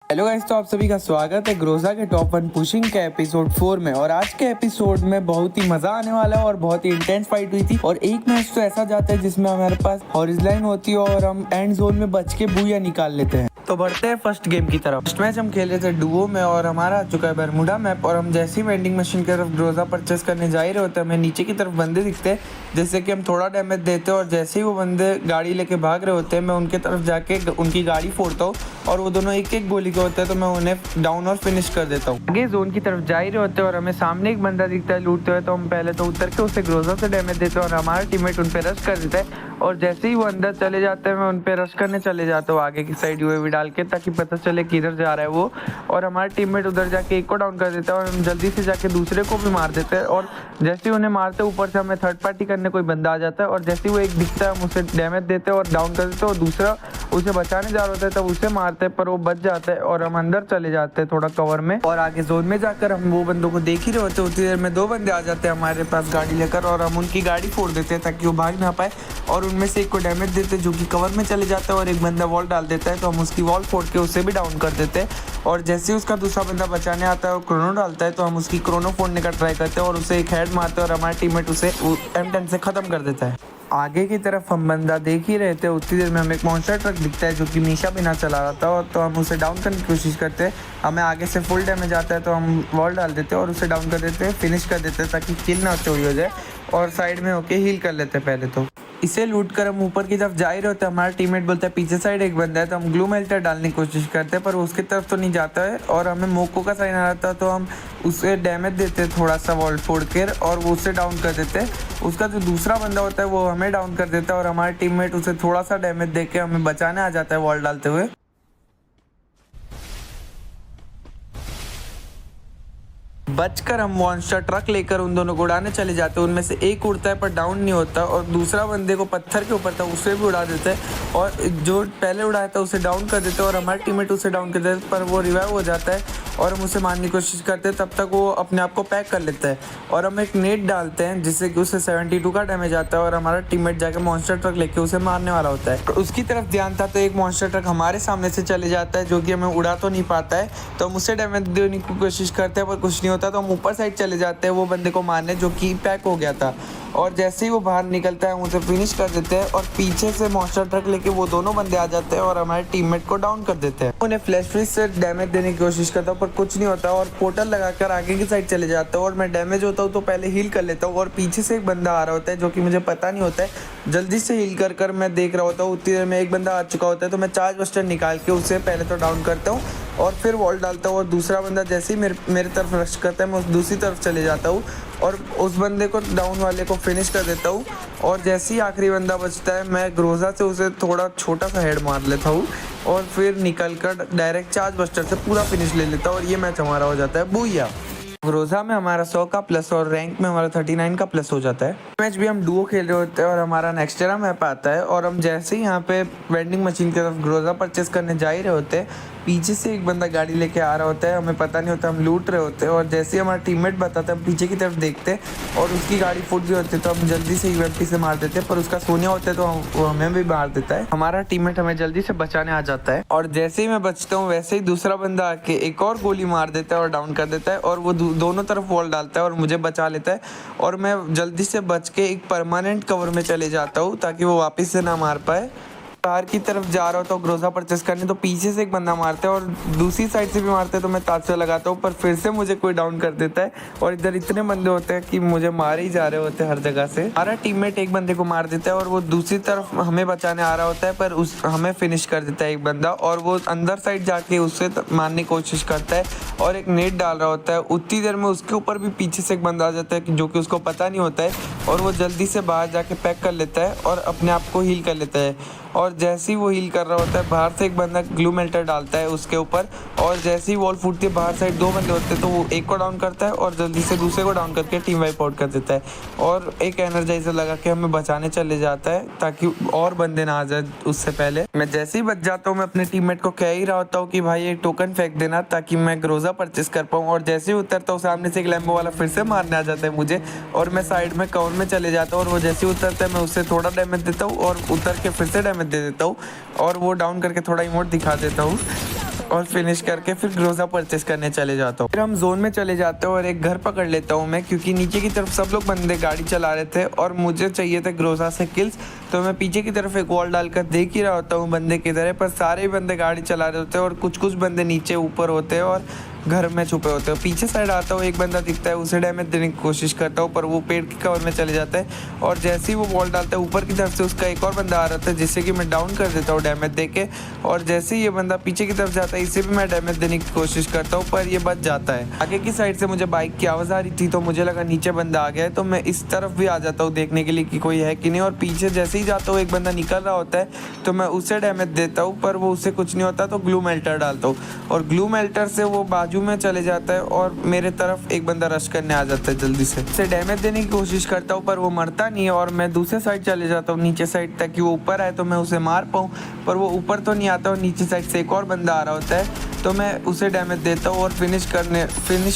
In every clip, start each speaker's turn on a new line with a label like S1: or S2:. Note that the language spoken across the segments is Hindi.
S1: हेलो गाइस, तो आप सभी का स्वागत है ग्रोजा के टॉप 1 पुशिंग के एपिसोड 4 में। और आज के एपिसोड में बहुत ही मजा आने वाला है और बहुत ही इंटेंस फाइट हुई थी। और एक मैच तो ऐसा जाता है जिसमें हमारे पास हॉरिजॉन्टल होती है और हम एंड जोन में बच के बूया निकाल लेते हैं। तो बढ़ते हैं फर्स्ट गेम की तरफ। फर्स्ट मैच हम खेल रहे थे डुओ में और हमारा आ चुका है बरमुडा मैप। और हम जैसे ही वेंडिंग मशीन की तरफ ग्रोजा परचेस करने जा ही रहे होते हैं, हमें नीचे की तरफ बंदे दिखते हैं जैसे कि हम थोड़ा डैमेज देते हैं। और जैसे ही वो बंदे गाड़ी लेके भाग रहे होते हैं, मैं उनके तरफ जाके उनकी गाड़ी फोड़ता हूँ और वो दोनों एक एक गोली के होते हैं, तो मैं उन्हें डाउन और फिनिश कर देता हूँ। आगे जोन की तरफ जा ही रहे होते हैं और हमें सामने एक बंदा दिखता है लूटते हुए, तो हम पहले तो उतर के उसे ग्रोजा से डैमेज देते हैं और हमारा टीममेट उन पे रश कर देता है। और जैसे ही वो अंदर चले जाते हैं, मैं उन पे रश करने चले जाता हूँ आगे की साइड यूएवी डाल के, ताकि पता चले किधर जा रहा है वो। और हमारा टीममेट उधर जाके एक को डाउन कर देता है और हम जल्दी से जाके दूसरे को भी मार देते हैं। और जैसे ही उन्हें मारते हैं, ऊपर से हमें थर्ड पार्टी करने कोई बंदा आ जाता है और जैसे ही वो एक दिखता है, हम उसे डैमेज देते हैं और डाउन कर देते हैं। और दूसरा उसे बचाने जा रहा होता है, तब उसे मारते हैं, पर वो बच जाता है और हम अंदर चले जाते हैं थोड़ा कवर में। और आगे जोन में जाकर हम वो बंदों को देख ही रहे होते हैं। उतनी देर में दो बंदे आ जाते हैं हमारे पास गाड़ी लेकर और हम उनकी गाड़ी फोड़ देते हैं ताकि वो भाग ना पाए। और उनमें से एक को डैमेज देते हैं जो कि कवर में चले जाता है और एक बंदा वॉल डाल देता है, तो हम उसकी वॉल फोड़ के उसे भी डाउन कर देते हैं। और जैसे ही उसका दूसरा बंदा बचाने आता है और क्रोनो डालता है, तो हम उसकी क्रोनो फोड़ने का ट्राई करते हैं और उसे एक हेड मारते हैं और हमारा टीममेट उसे M10 से खत्म कर देता है। आगे की तरफ हम बंदा देख ही रहे थे, उतनी देर में हमें एक मॉन्स्टर ट्रक दिखता है जो कि मीशा बिना चला रहा था, और तो हम उसे डाउन करने की कोशिश करते हैं। हमें आगे से फुल डैमेज आता है, तो हम वॉल डाल देते हैं और उसे डाउन कर देते हैं, फिनिश कर देते हैं ताकि किल ना चोरी हो जाए। और साइड में होके हील कर लेते हैं पहले तो। इसे लूट कर हम ऊपर की तरफ जा ही रहे होते हैं। हमारा टीममेट बोलता है पीछे साइड एक बंदा है, तो हम ग्लू मेल्टर डालने की कोशिश करते हैं, पर उसकी तरफ तो नहीं जाता है। और हमें मोको का साइन आ रहा था, तो हम उसे डैमेज देते हैं थोड़ा सा वॉल फोड़ कर और वो उसे डाउन कर देते हैं। उसका जो दूसरा बंदा होता है वो हमें डाउन कर देता है और हमारा टीममेट उसे थोड़ा सा डैमेज दे के हमें बचाने आ जाता है वॉल डालते हुए। बचकर हम मॉन्स्टर ट्रक लेकर उन दोनों को उड़ाने चले जाते हैं। उनमें से एक उड़ता है पर डाउन नहीं होता और दूसरा बंदे को पत्थर के ऊपर था उसे भी उड़ा देता है और जो पहले उड़ाया था उसे डाउन कर देते हैं और हमारे टीममेट उसे डाउन कर देते हैं, पर वो रिवाइव हो जाता है और हम उसे मारने की कोशिश करते हैं। तब तक वो अपने आप को पैक कर लेता है और हम एक नेट डालते हैं जिससे कि उसे 72 का डैमेज आता है और हमारा टीममेट जाकर मॉन्स्टर ट्रक लेके उसे मारने वाला होता है। उसकी तरफ ध्यान था तो एक मॉन्स्टर ट्रक हमारे सामने से चले जाता है जो कि हमें उड़ा तो नहीं पाता है, तो हम उसे डैमेज देने की कोशिश करते हैं पर कुछ नहीं होता, तो हम ऊपर साइड चले जाते हैं वो बंदे को मारने जो कि पैक हो गया था। और जैसे ही वो बाहर निकलता है हम उसे फिनिश कर देते हैं और पीछे से मॉन्स्टर ट्रक लेके वो दोनों बंदे आ जाते हैं और हमारे टीममेट को डाउन कर देते हैं। उन्हें फ्लैश फ्रीज से डैमेज देने की कोशिश करता हूँ पर कुछ नहीं होता और पोर्टल लगाकर आगे की साइड चले जाता हूँ और मैं डैमेज होता हूँ तो पहले हील कर लेता हूँ और पीछे से एक बंदा आ रहा होता है जो कि मुझे पता नहीं होता है। जल्दी से हील कर मैं देख रहा होता हूँ, उतनी देर में एक बंदा आ चुका होता है, तो मैं चार्ज बस्टर निकाल के उसे पहले तो डाउन करता हूँ और फिर वॉल डालता हूँ। और दूसरा बंदा जैसे ही मेरे तरफ रश करता है मैं उस दूसरी तरफ चले जाता हूँ और उस बंदे को डाउन वाले को फिनिश कर देता हूँ। और जैसे ही आखिरी बंदा बचता है मैं ग्रोजा से उसे थोड़ा छोटा सा हेड मार लेता हूँ और फिर निकल कर डायरेक्ट चार्ज बस्टर से पूरा फिनिश ले लेता हूँ और ये मैच हमारा हो जाता है बूया। ग्रोजा में हमारा 100 का प्लस और रैंक में हमारा 39 का प्लस हो जाता है। मैच भी हम डुओ खेल रहे होते हैं और हमारा नेक्स्ट एरा मैप आता है और हम जैसे ही यहाँ पे वेंडिंग मशीन की तरफ ग्रोजा परचेस करने जा ही रहे होते हैं, पीछे से एक बंदा गाड़ी लेके आ रहा होता है, हमें पता नहीं होता, हम लूट रहे होते हैं। और जैसे ही हमारा टीममेट बताता है हम पीछे की तरफ देखते हैं और उसकी गाड़ी फूट गई होती है, तो हम जल्दी से यूएमपी से मार देते हैं, पर उसका सोनिया होता है तो वो हमें भी मार देता है। हमारा टीममेट हमें जल्दी से बचाने आ जाता है और जैसे ही मैं बचता हूँ वैसे ही दूसरा बंदा आके एक और गोली मार देता है और डाउन कर देता है और वो दोनों तरफ वॉल डालता है और मुझे बचा लेता है। और मैं जल्दी से बच के एक परमानेंट कवर में चले जाता हूँ ताकि वो वापस से ना मार पाए। बाहर की तरफ जा रहा हो तो ग्रोजा परचेस करने, तो पीछे से एक बंदा मारता है और दूसरी साइड से भी मारते हैं, तो मैं ताज से लगाता हूँ पर फिर से मुझे कोई डाउन कर देता है और इधर इतने बंदे होते हैं कि मुझे मारे ही जा रहे होते हैं हर जगह से। हमारा टीममेट एक बंदे को मार देता है और वो दूसरी तरफ हमें बचाने आ रहा होता है पर हमें फिनिश कर देता है एक बंदा और वो अंदर साइड जाके उससे मारने की कोशिश करता है और एक नेट डाल रहा होता है। उतनी देर में उसके ऊपर भी पीछे से एक बंदा आ जाता है जो कि उसको पता नहीं होता है और वो जल्दी से बाहर जाके पैक कर लेता है और अपने आप को हील कर लेता है। और जैसे ही वो हील कर रहा होता है बाहर से एक बंदा ग्लू मेल्टर डालता है उसके ऊपर और जैसे ही वॉल फूटती है बाहर साइड दो बंदे होते हैं, तो वो एक को डाउन करता है और जल्दी से दूसरे को डाउन करके टीम वाइप आउट कर देता है और एक एनर्जाइजर लगा के हमें बचाने चले जाता है ताकि और बंदे ना आ जाए उससे पहले। मैं जैसे ही बच जाता हूँ मैं अपने टीममेट को कह ही रहा होता हूँ कि भाई एक टोकन फेंक देना ताकि मैं ग्रोजा परचेस कर पाऊँ। और जैसे ही उतरता हूँ सामने से एक लैम्बो वाला फिर से मारने आ जाता है मुझे और मैं साइड में कवर में चले जाता हूँ और वो जैसे ही उतरता है मैं उससे थोड़ा डैमेज देता हूँ और उतर के फिर से डैमेज दे देता हूँ और वो डाउन करके थोड़ा इमोट दिखा देता हूँ। और फिनिश करके फिर ग्रोजा परचेस करने चले जाता हूँ। फिर हम जोन में चले जाते हैं और एक घर पकड़ लेता हूँ मैं, क्योंकि नीचे की तरफ सब लोग बंदे गाड़ी चला रहे थे और मुझे चाहिए था ग्रोजा से किल्स। तो मैं पीछे की तरफ एक वॉल डालकर देख ही रहा होता हूँ बंदे की तरह, पर सारे बंदे गाड़ी चला रहे होते हैं और कुछ कुछ बंदे नीचे ऊपर होते हैं और घर में छुपे होते हैं। पीछे साइड आता हूँ, एक बंदा दिखता है, उसे डैमेज देने की कोशिश करता हूँ पर वो पेड़ की कवर में चले जाता है और जैसे ही वो वॉल डालता है ऊपर की तरफ से उसका एक और बंदा आ रहा था जिससे कि मैं डाउन कर देता हूँ डैमेज देके। और जैसे ही ये बंदा पीछे की तरफ जाता है इसे भी मैं डैमेज देने की कोशिश करता हूँ पर ये बच जाता है। आगे की साइड से मुझे बाइक की आवाज़ आ रही थी तो मुझे लगा नीचे बंदा आ गया है, तो मैं इस तरफ भी आ जाता हूँ देखने के लिए कि कोई है कि नहीं। और पीछे जैसे ही जाता हूँ एक बंदा निकल रहा होता है तो मैं उसे डैमेज देता हूँ पर वो उससे कुछ नहीं होता, तो ग्लू मेल्टर डालता हूँ और ग्लू मेल्टर से वो बाजू में चले जाता है और मेरे तरफ एक बंदा रश करने आ जाता है जल्दी से। उसे डैमेज देने की कोशिश करता हूँ पर वो मरता नहीं है और मैं दूसरे साइड चले जाता हूँ नीचे साइड, ताकि वो ऊपर आए तो मैं उसे मार पाऊँ। पर वो ऊपर तो नहीं आता और नीचे साइड से एक और बंदा आ रहा होता है तो मैं उसे डैमेज देता हूँ और फिनिश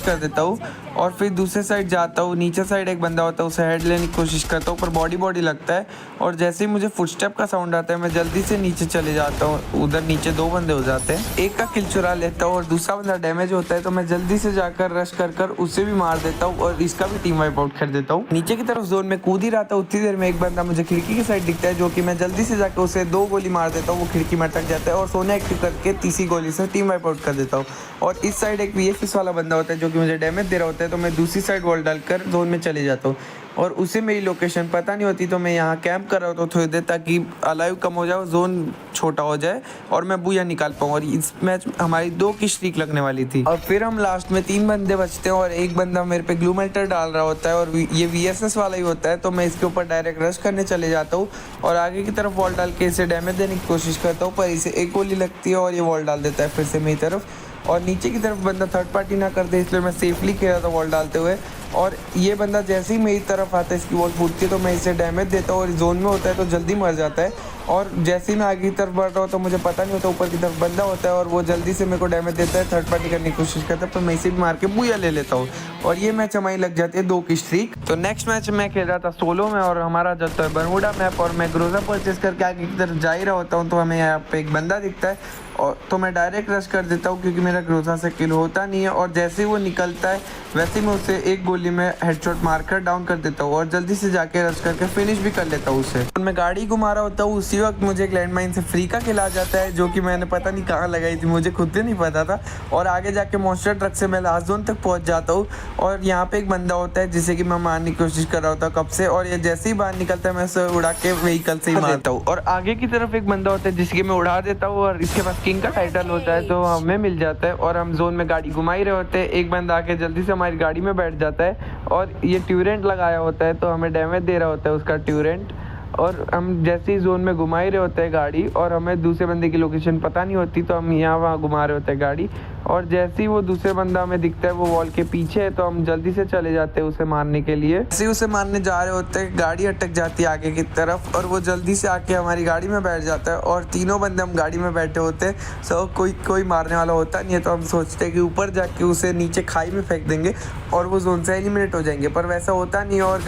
S1: कर देता हूँ। और फिर दूसरे साइड जाता हूँ, नीचे साइड एक बंदा होता है उसे हेड लेने की कोशिश करता हूँ पर बॉडी लगता है। और जैसे ही मुझे फुटस्टेप का साउंड आता है मैं जल्दी से नीचे चले जाता हूँ। उधर नीचे दो बंदे हो जाते हैं, एक का किल चुरा लेता हूँ और दूसरा बंदा डैमेज होता है तो मैं जल्दी से जाकर रश कर उसे भी मार देता हूँ और इसका भी टीम वाइप आउट कर देता हूँ। नीचे की तरफ जोन में कूद ही रहा था, उतनी देर में एक बंदा मुझे खिड़की की साइड दिखता है जो कि मैं जल्दी से जाकर उसे 2 गोली मार देता हूँ। वो खिड़की में अटक जाता है और सोने एक्टिव करके तीसरी गोली से टीम वाइप आउट कर देता हूँ। और इस साइड एक VFS वाला बंदा होता है जो कि मुझे डैमेज दे रहा होता है, तो मैं दूसरी साइड वॉल डालकर जोन में चले जाता हूँ और उसे मेरी लोकेशन पता नहीं होती तो मैं यहाँ कैंप कर रहा होता हूँ थोड़ी देर ताकि अलाइव कम हो जाए, जोन छोटा हो जाए और मैं बूया निकाल पाऊँ। और इस मैच हमारी 2 की स्ट्रीक लगने वाली थी। और फिर हम लास्ट में 3 बंदे बचते हैं और एक बंदा मेरे पे ग्लू मेल्टर डाल रहा होता है और ये VSS वाला ही होता है, तो मैं इसके ऊपर डायरेक्ट रश करने चले जाता हूँ और आगे की तरफ वॉल डाल के इसे डैमेज देने की कोशिश करता हूँ पर इसे एक गोली लगती है और ये वॉल डाल देता है फिर से मेरी तरफ। और नीचे की तरफ बंदा थर्ड पार्टी ना कर दे इसलिए मैं सेफली खेला था वॉल डालते हुए। और ये बंदा जैसे ही मेरी तरफ आता है इसकी वॉल फूटती है तो मैं इसे डैमेज देता हूँ और जोन में होता है तो जल्दी मर जाता है। और जैसे ही मैं आगे की तरफ बढ़ रहा हूँ तो मुझे पता नहीं होता ऊपर की तरफ बंदा होता है और वो जल्दी से मेरे को डैमेज देता है, थर्ड पार्टी करने की कोशिश करता है पर मैं इसे भी मार के बूया ले लेता हूँ और ये मैच हमारी लग जाती है 2 की स्ट्रीक। तो नेक्स्ट मैच मैं खेल रहा था सोलो में और हमारा जाता है बरमूडा मैप और मैं ग्रोजा परचेस करके आगे की तरफ जा ही रहा होता हूँ तो हमें यहाँ पे एक बंदा दिखता है और तो मैं डायरेक्ट रश कर देता हूँ क्योंकि मेरा ग्रोजा से किल होता नहीं है। और जैसे ही वो निकलता है वैसे ही मैं उसे एक गोली में हेडशॉट मारकर डाउन कर देता हूँ और जल्दी से जाके रश करके फिनिश भी कर लेता हूँ उसे। और मैं गाड़ी घुमा रहा होता हूँ उसी वक्त मुझे एक लैंडमाइन से फ्री का किल आ जाता है जो कि मैंने पता नहीं कहाँ लगाई थी, मुझे खुद भी नहीं पता था। और आगे जाके मॉन्स्टर ट्रक से मैं लास्ट जोन तक पहुँच जाता हूँ और यहाँ पे एक बंदा होता है जिसे कि मैं मारने की कोशिश कर रहा होता हूँ कब से, और ये जैसे ही बाहर निकलता है मैं उसे उड़ा के व्हीकल से ही मारता हूँ। और आगे की तरफ एक बंदा होता है जिसकी मैं उड़ा देता हूँ और इसके पास किंग का टाइटल होता है तो हमें मिल जाता है और हम जोन में गाड़ी घुमा ही रहे होते हैं। एक बंदा आके जल्दी से हमारी गाड़ी में बैठ जाता है और ये ट्यूरेंट लगाया होता है तो हमें डैमेज दे रहा होता है उसका ट्यूरेंट। और हम जैसे ही जोन में घुमा ही रहे होते हैं गाड़ी और हमें दूसरे बंदे की लोकेशन पता नहीं होती तो हम यहाँ वहाँ घुमा रहे होते हैं गाड़ी। और जैसे ही वो दूसरे बंदा हमें दिखता है वो वॉल के पीछे है तो हम जल्दी से चले जाते हैं उसे मारने के लिए। जैसे ही उसे मारने जा रहे होते हैं गाड़ी अटक जाती है आगे की तरफ और वो जल्दी से आके हमारी गाड़ी में बैठ जाता है और तीनों बंदे हम गाड़ी में बैठे होते हैं। सो कोई मारने वाला होता नहीं है तो हम सोचते हैं कि ऊपर जाके उसे नीचे खाई में फेंक देंगे और वो जोन से एलिमिनेट हो जाएंगे, पर वैसा होता नहीं है और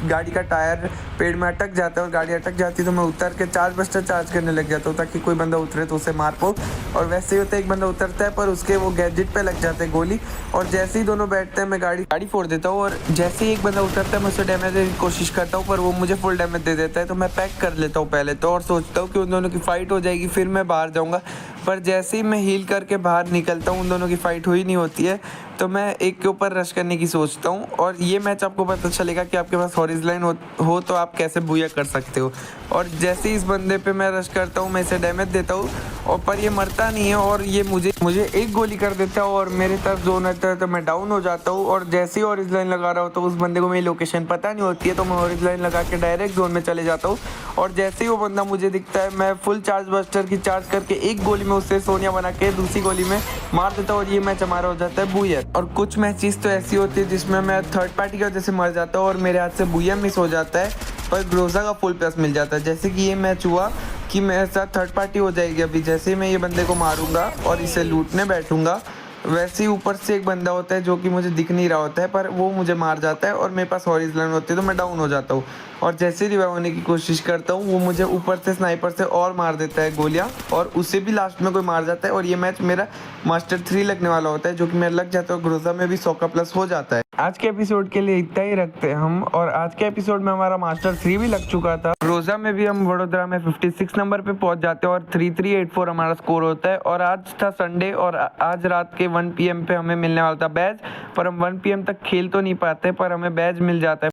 S1: गाड़ी का टायर पेड़ में अटक जाता है और गाड़ी अटक जाती है तो मैं उतर के चार्ज बस्टर चार्ज करने लग जाता हूँ ताकि कोई बंदा उतरे तो उसे मार पाऊँ। और वैसे ही होता है एक बंदा उतरता है पर उसके वो गैजेट पे लग जाते हैं गोली और जैसे ही दोनों बैठते हैं मैं गाड़ी फोड़ देता हूँ। और जैसे ही एक बंदा उतरता है मैं उसे डैमेज देने की कोशिश करता हूँ पर वो मुझे फुल डैमेज दे देता है तो मैं पैक कर लेता हूँ पहले तो और सोचता हूँ कि उन दोनों की फाइट हो जाएगी फिर मैं बाहर जाऊँगा। पर जैसे ही मैं हील करके बाहर निकलता हूँ उन दोनों की फाइट हुई नहीं होती है तो मैं एक के ऊपर रश करने की सोचता हूँ। और ये मैच आपको पता चलेगा कि आपके पास हॉरिज़ॉन्टल लाइन हो तो आप कैसे बूया कर सकते हो। और जैसे ही इस बंदे पे मैं रश करता हूँ मैं इसे डैमेज देता हूँ और पर ये मरता नहीं है और ये मुझे एक गोली कर देता है और मेरे तरफ जोन आता है तो मैं डाउन हो जाता हूँ। और जैसे ही हॉरिज़ॉन्टल लाइन लगा रहा हूँ तो उस बंदे को मेरी लोकेशन पता नहीं होती है तो मैं हॉरिज़ॉन्टल लाइन लगा के डायरेक्ट जोन में चले जाता हूँ। और जैसे ही वो बंदा मुझे दिखता है मैं फुल चार्ज बस्टर की चार्ज करके एक गोली में उससे सोनिया बना के दूसरी गोली में मार देता हूँ और ये मैच हमारा हो जाता है बूया। और कुछ मैचेस तो ऐसी होती है जिसमें मैं थर्ड पार्टी की वजह से मर जाता हूँ और मेरे हाथ से बूया मिस हो जाता है पर ग्रोजा का फुल प्लस मिल जाता है। जैसे कि ये मैच हुआ कि मेरे साथ थर्ड पार्टी हो जाएगी। अभी जैसे ही मैं ये बंदे को मारूंगा और इसे लूटने बैठूंगा वैसे ही ऊपर से एक बंदा होता है जो कि मुझे दिख नहीं रहा होता है, पर वो मुझे मार जाता है और मेरे पास हॉरिज़ॉन्टल होती है तो मैं डाउन हो जाता हूँ। और जैसे ही रिवाइव होने की कोशिश करता हूँ वो मुझे ऊपर से स्नाइपर से और मार देता है गोलियाँ, और उसे भी लास्ट में कोई मार जाता है और ये मैच मेरा मास्टर 3 लगने वाला होता है, जो कि मेरा लग जाता है और ग्रोजा में भी 100 का प्लस हो जाता है। आज के एपिसोड के लिए इतना ही रखते हैं हम, और आज के एपिसोड में हमारा मास्टर 3 भी लग चुका था। रोजा में भी हम वडोदरा में 56 नंबर पे पहुंच जाते हैं और 3384 हमारा स्कोर होता है। और आज था संडे और आज रात के 1 PM पे हमें मिलने वाला था बैज, पर हम 1 PM तक खेल तो नहीं पाते, पर हमें बैज मिल जाता है।